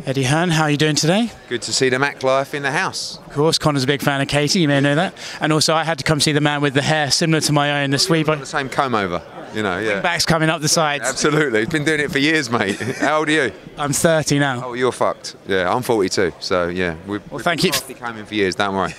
Eddie Hearn, how are you doing today? Good to see the MacLife in the house. Of course, Connor's a big fan of Katie, you may know that. And also I had to come see the man with the hair similar to my own this week. Got the same comb over, you know, yeah. Back's coming up the sides. Absolutely, he's been doing it for years, mate. How old are you? I'm 30 now. Oh, you're fucked. Yeah, I'm 42, so yeah. We've thank you. Been combing for years, don't worry.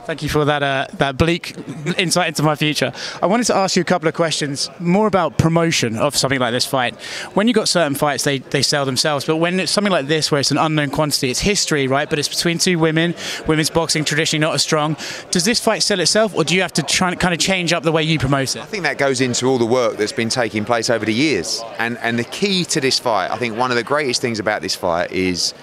Thank you for that bleak insight into my future. I wanted to ask you a couple of questions, more about promotion of something like this fight. When you've got certain fights, they sell themselves, but when it's something like this where it's an unknown quantity, it's history, right? But it's between two women, women's boxing traditionally not as strong. Does this fight sell itself, or do you have to try and kind of change up the way you promote it? I think that goes into all the work that's been taking place over the years. And the key to this fight, I think one of the greatest things about this fight is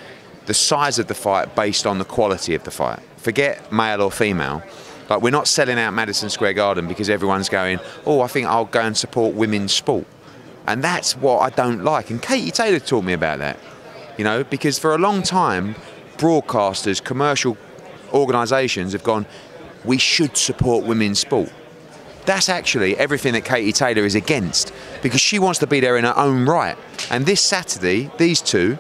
the size of the fight based on the quality of the fight. Forget male or female. Like, we're not selling out Madison Square Garden because everyone's going, oh, I think I'll go and support women's sport. And that's what I don't like. And Katie Taylor taught me about that, you know, because for a long time, broadcasters, commercial organisations have gone, we should support women's sport. That's actually everything that Katie Taylor is against, because she wants to be there in her own right. And this Saturday, these two,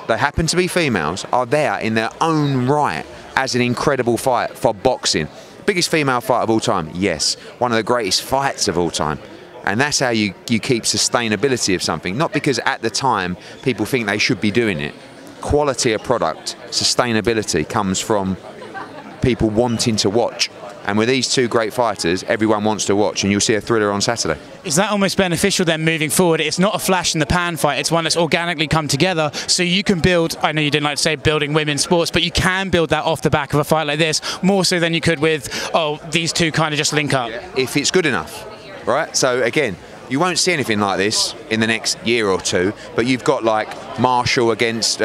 they happen to be females, are there in their own right as an incredible fight for boxing. Biggest female fight of all time, yes. One of the greatest fights of all time. And that's how you keep sustainability of something. Not because at the time people think they should be doing it. Quality of product, sustainability comes from people wanting to watch. And with these two great fighters, everyone wants to watch, and you'll see a thriller on Saturday. Is that almost beneficial then moving forward? It's not a flash in the pan fight, it's one that's organically come together, so you can build, I know you didn't like to say building women's sports, but you can build that off the back of a fight like this, more so than you could with, oh, these two kind of just link up. If it's good enough, right? So again, you won't see anything like this in the next year or two, but you've got like Marshall against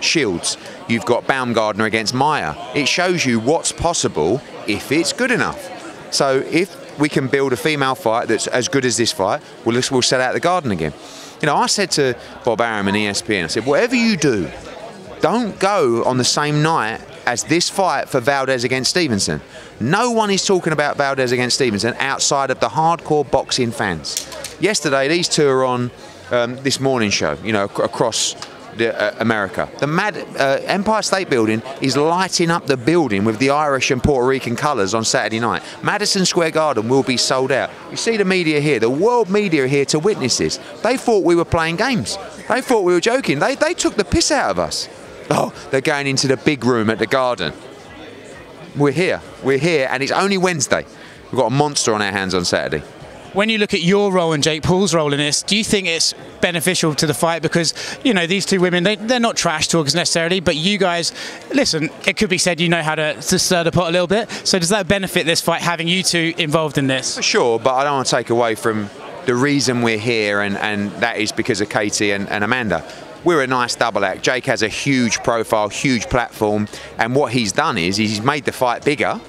Shields, you've got Baumgardner against Meyer. It shows you what's possible if it's good enough. So if we can build a female fight that's as good as this fight, we'll sell out the Garden again. You know, I said to Bob Arum and ESPN, I said, whatever you do, don't go on the same night as this fight for Valdez against Stevenson. No one is talking about Valdez against Stevenson outside of the hardcore boxing fans. Yesterday, these two are on this morning show, you know, across America. The Empire State Building is lighting up the building with the Irish and Puerto Rican colours on Saturday night. Madison Square Garden will be sold out. You see the media here, the world media are here to witness this. They thought we were playing games. They thought we were joking. They took the piss out of us. Oh, they're going into the big room at the Garden. We're here, and it's only Wednesday. We've got a monster on our hands on Saturday. When you look at your role and Jake Paul's role in this, do you think it's beneficial to the fight? Because, you know, these two women, they're not trash talkers necessarily, but you guys, listen, it could be said you know how to stir the pot a little bit. So does that benefit this fight, having you two involved in this? For sure, but I don't want to take away from the reason we're here, and that is because of Katie and Amanda. We're a nice double act. Jake has a huge profile, huge platform, and what he's done is he's made the fight bigger,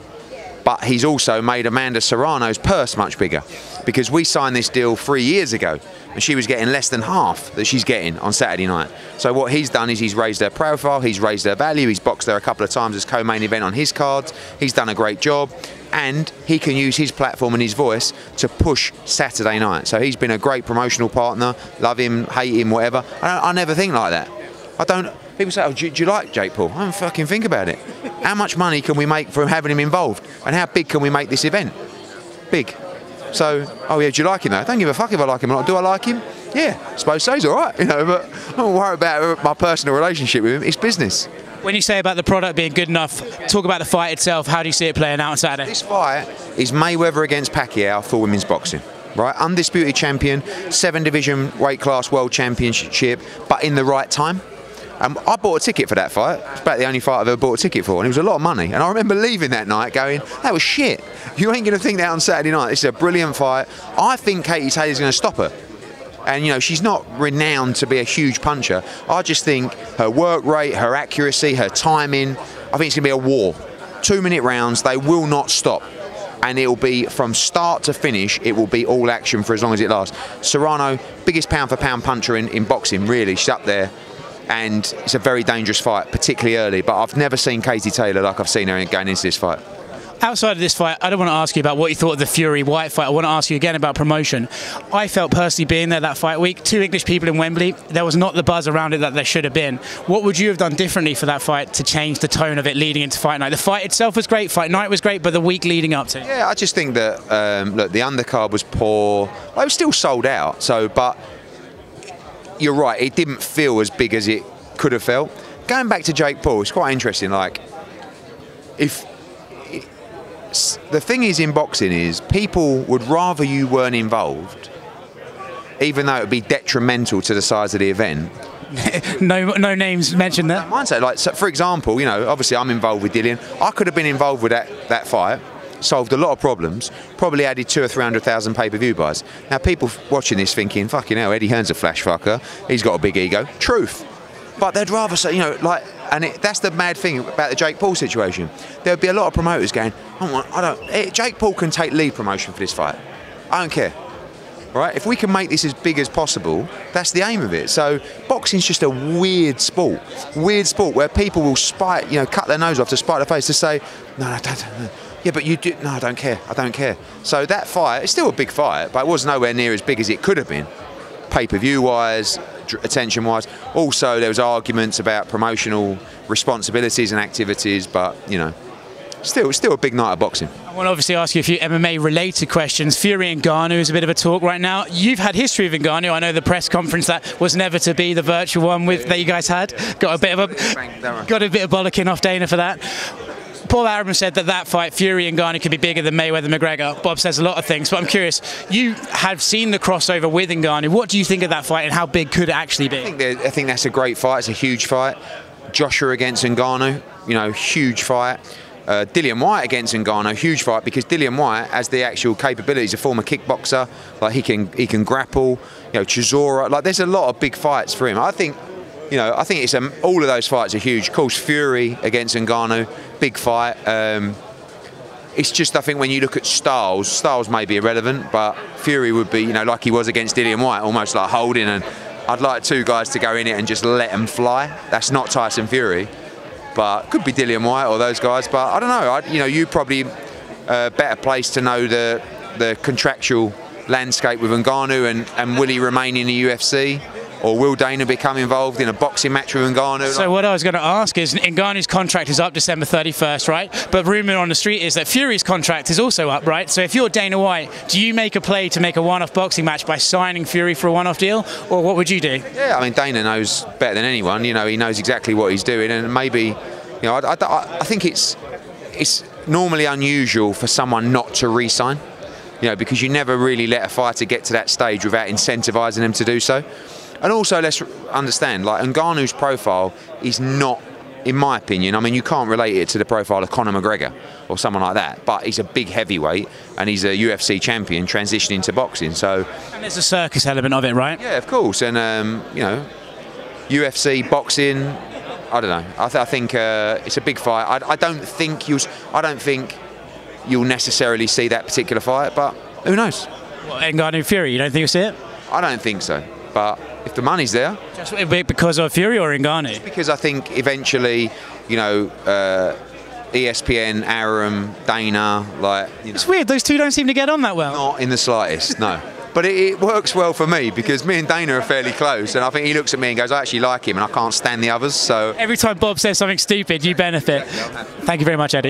but he's also made Amanda Serrano's purse much bigger, because we signed this deal 3 years ago and she was getting less than half that she's getting on Saturday night. So what he's done is he's raised her profile, he's raised her value, he's boxed her a couple of times as co-main event on his cards. He's done a great job, and he can use his platform and his voice to push Saturday night. So he's been a great promotional partner. Love him, hate him, whatever. I never think like that. I don't. People say, oh, do you like Jake Paul? I don't fucking think about it. How much money can we make from having him involved? And how big can we make this event? Big. So, oh yeah, do you like him though? I don't give a fuck if I like him or not. Do I like him? Yeah, I suppose so, he's all right, you know, but I don't worry about my personal relationship with him. It's business. When you say about the product being good enough, talk about the fight itself. How do you see it playing out on Saturday? This fight is Mayweather against Pacquiao for women's boxing. Right, undisputed champion, 7-division weight class world championship, but in the right time. I bought a ticket for that fight. It's about the only fight I've ever bought a ticket for, and it was a lot of money. And I remember leaving that night going, that was shit. You ain't going to think that on Saturday night. This is a brilliant fight. I think Katie Taylor's going to stop her. And, you know, she's not renowned to be a huge puncher. I just think her work rate, her accuracy, her timing, I think it's going to be a war. 2-minute rounds, they will not stop. And it'll be from start to finish, it will be all action for as long as it lasts. Serrano, biggest pound-for-pound puncher in boxing, really. She's up there. And it's a very dangerous fight, particularly early. But I've never seen Katie Taylor like I've seen her going into this fight. Outside of this fight, I don't want to ask you about what you thought of the Fury-White fight. I want to ask you again about promotion. I felt personally being there that fight week, 2 English people in Wembley, there was not the buzz around it that there should have been. What would you have done differently for that fight to change the tone of it leading into fight night? The fight itself was great, fight night was great, but the week leading up to it. Yeah, I just think that, look, the undercard was poor. It was still sold out, but you're right, it didn't feel as big as it could have felt. Going back to Jake Paul, it's quite interesting, like, the thing is in boxing is people would rather you weren't involved, even though it would be detrimental to the size of the event. no names mentioned there. Mindset, like, so for example, you know, obviously I'm involved with Dillian. I could have been involved with that fight, solved a lot of problems, probably added 200,000 or 300,000 pay-per-view buys. Now people watching this thinking, fucking hell, Eddie Hearn's a flash fucker. He's got a big ego. Truth. But they'd rather say, you know, like, and that's the mad thing about the Jake Paul situation. There'd be a lot of promoters going, Jake Paul can take lead promotion for this fight. I don't care. Right? If we can make this as big as possible, that's the aim of it. So boxing's just a weird sport where people will spite, you know, cut their nose off to spite their face to say, no, don't. Yeah, but you do. No, I don't care. I don't care. So that fight, it's still a big fight, but it was nowhere near as big as it could have been, pay-per-view wise, attention wise. Also, there was arguments about promotional responsibilities and activities, but you know, still a big night of boxing. I want to obviously ask you a few MMA-related questions. Fury and Ngannou is a bit of a talk right now. You've had history with Ngannou. I know the press conference that was never to be, the virtual one that you guys had. Got a bit of bollocking off Dana for that. Paul Arum said that fight, Fury and Ngannou, could be bigger than Mayweather-McGregor. Bob says a lot of things, but I'm curious. You have seen the crossover with Ngannou. What do you think of that fight, and how big could it actually be? I think that's a great fight. It's a huge fight. Joshua against Ngannou, you know, huge fight. Dillian Whyte against Ngannou, huge fight, because Dillian Whyte has the actual capabilities, a former kickboxer, like he can grapple, you know, Chisora, like there's a lot of big fights for him. I think it's all of those fights are huge. Of course, Fury against Ngannou, big fight. It's just, I think when you look at styles may be irrelevant, but Fury would be, you know, like he was against Dillian Whyte, almost like holding, and I'd like two guys to go in it and just let them fly. That's not Tyson Fury. But could be Dillian Whyte or those guys. But I don't know. You know, you probably better placed to know the contractual landscape with Ngannou, and will he remain in the UFC, or will Dana become involved in a boxing match with Ngannou? So what I was going to ask is, Ngannou's contract is up December 31st, right? But rumour on the street is that Fury's contract is also up, right? So if you're Dana White, do you make a play to make a one-off boxing match by signing Fury for a one-off deal, or what would you do? Yeah, I mean, Dana knows better than anyone. You know, he knows exactly what he's doing, and maybe, you know, I think it's normally unusual for someone not to re-sign, you know, because you never really let a fighter get to that stage without incentivising them to do so. And also, let's understand, like, Ngannou's profile is not, in my opinion, I mean, you can't relate it to the profile of Conor McGregor or someone like that, but he's a big heavyweight and he's a UFC champion transitioning to boxing. So, and there's a circus element of it, right? Yeah, of course. And you know, UFC, boxing, I don't know. I think it's a big fight. I don't think you'll necessarily see that particular fight, but who knows? Well, Ngannou Fury, you don't think you'll see it? I don't think so. But if the money's there, just because of Fury or Ngannou? Just because I think eventually, you know, ESPN, Arum, Dana, like, you know, it's weird. Those two don't seem to get on that well. Not in the slightest, no. But it works well for me, because me and Dana are fairly close, and I think he looks at me and goes, I actually like him, and I can't stand the others. So every time Bob says something stupid, you benefit. Thank you very much, Eddie.